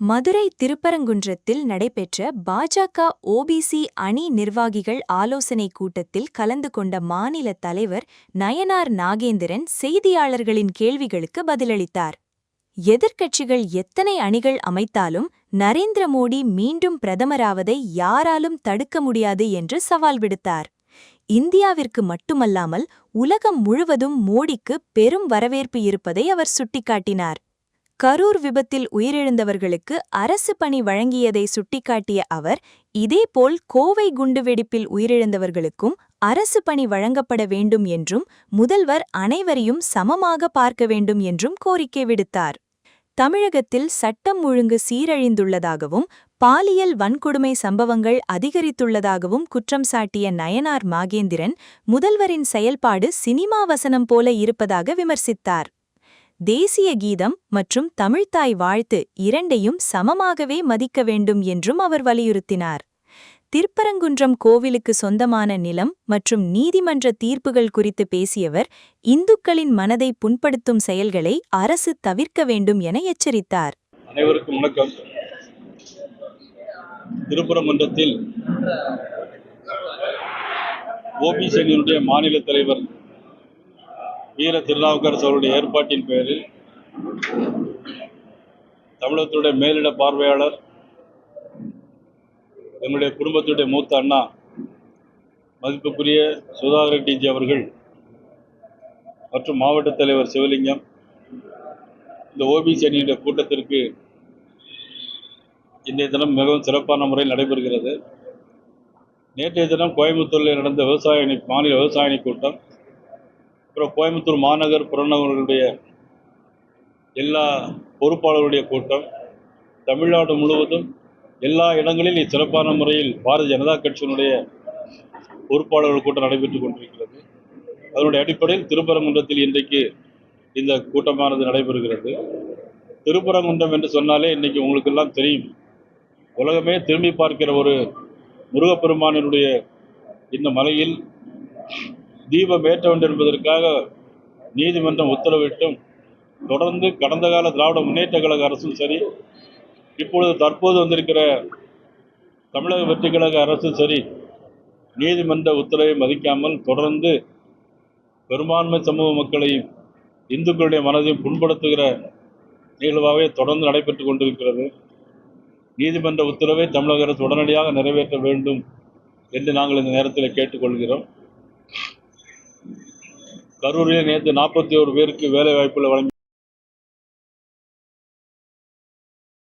மதுரை திருப்பரங்குன்றத்தில் நடைபெற்ற பாஜக ஓபிசி அணி நிர்வாகிகள் ஆலோசனைக் கூட்டத்தில் கலந்து கொண்ட மாநில தலைவர் நயனார் நாகேந்திரன் செய்தியாளர்களின் கேள்விகளுக்கு பதிலளித்தார். எதிர்க்கட்சிகள் எத்தனை அணிகள் அமைத்தாலும் நரேந்திர மோடி மீண்டும் பிரதமராவதை யாராலும் தடுக்க முடியாது என்று சவால் விடுத்தார். இந்தியாவிற்கு மட்டுமல்லாமல் உலகம் முழுவதும் மோடிக்கு பெரும் வரவேற்பு இருப்பதை அவர் சுட்டிக்காட்டினார். கரூர் விபத்தில் உயிரிழந்தவர்களுக்கு அரசு பணி வழங்கியதை சுட்டிக்காட்டிய அவர், இதேபோல் கோவை குண்டுவெடிப்பில் உயிரிழந்தவர்களுக்கும் அரசு பணி வழங்கப்பட வேண்டும் என்றும் முதல்வர் அனைவரையும் சமமாக பார்க்க வேண்டும் என்றும் கோரிக்கை விடுத்தார். தமிழகத்தில் சட்டம் ஒழுங்கு சீரழிந்துள்ளதாகவும் பாலியல் வன்கொடுமை சம்பவங்கள் அதிகரித்துள்ளதாகவும் குற்றம் சாட்டிய நயனார் நாகேந்திரன், முதல்வரின் செயல்பாடு சினிமா வசனம் போல இருப்பதாக விமர்சித்தார். தேசிய கீதம் மற்றும் தமிழ்த்தாய் வாழ்த்து இரண்டையும் சமமாகவே மதிக்க வேண்டும் என்றும் அவர் வலியுறுத்தினார். திருப்பரங்குன்றம் கோவிலுக்கு சொந்தமான நிலம் மற்றும் நீதிமன்ற தீர்ப்புகள் குறித்து பேசியவர், இந்துக்களின் மனதை புண்படுத்தும் செயல்களை அரசு தவிர்க்க வேண்டும் என எச்சரித்தார். அனைவருக்கும் வணக்கம். திருப்பரங்குன்றத்தில் ஓபிசி அணியினுடைய மாநில தலைவர் வீர திருநாவுக்கரசு அவருடைய ஏற்பாட்டின் பெயரில் தமிழகத்துடைய மேலிட பார்வையாளர், எங்களுடைய குடும்பத்துடைய மூத்த அண்ணா மதிப்புக்குரிய சுதாகர் டிஜி அவர்கள் மற்றும் மாவட்ட தலைவர் சிவலிங்கம் இந்த ஓபிசி அணியுடைய கூட்டத்திற்கு இன்றைய தினம் மிகவும் சிறப்பான முறையில் நடைபெறுகிறது. நேற்றைய தினம் கோயம்புத்தூரில் நடந்த மாநில விவசாய அணி கூட்டம், அப்புறம் கோயம்புத்தூர் மாநகர் புறநகர்களுடைய எல்லா பொறுப்பாளர்களுடைய கூட்டம், தமிழ்நாடு முழுவதும் எல்லா இடங்களிலும் சிறப்பான முறையில் பாரதிய ஜனதா கட்சியினுடைய பொறுப்பாளர்கள் கூட்டம் நடைபெற்றுக் கொண்டிருக்கிறது. அதனுடைய அடிப்படையில் திருப்பரங்குன்றத்தில் இன்றைக்கு இந்த கூட்டமானது நடைபெறுகிறது. திருப்பரங்குன்றம் என்று சொன்னாலே இன்னைக்கு உங்களுக்கு எல்லாம் தெரியும், உலகமே திரும்பி பார்க்கிற ஒரு முருகப்பெருமானினுடைய இந்த மலையில் தீபம் ஏற்ற வேண்டும் என்பதற்காக நீதிமன்றம் உத்தரவிட்டும் தொடர்ந்து கடந்த கால திராவிட முன்னேற்ற கழக அரசும் சரி, இப்பொழுது தற்போது வந்திருக்கிற தமிழக வெற்றி கழக அரசும் சரி, நீதிமன்ற உத்தரவை மதிக்காமல் தொடர்ந்து பெரும்பான்மை சமூக மக்களையும் இந்துக்களுடைய மனதையும் புண்படுத்துகிற நிகழ்வாகவே தொடர்ந்து நடைபெற்றுக் கொண்டிருக்கிறது. நீதிமன்ற உத்தரவை தமிழக அரசு உடனடியாக நிறைவேற்ற வேண்டும் என்று நாங்கள் இந்த நேரத்தில் கேட்டுக்கொள்கிறோம். கரூரில் நேற்று 41 பேருக்கு வேலை வாய்ப்புகளை வழங்கி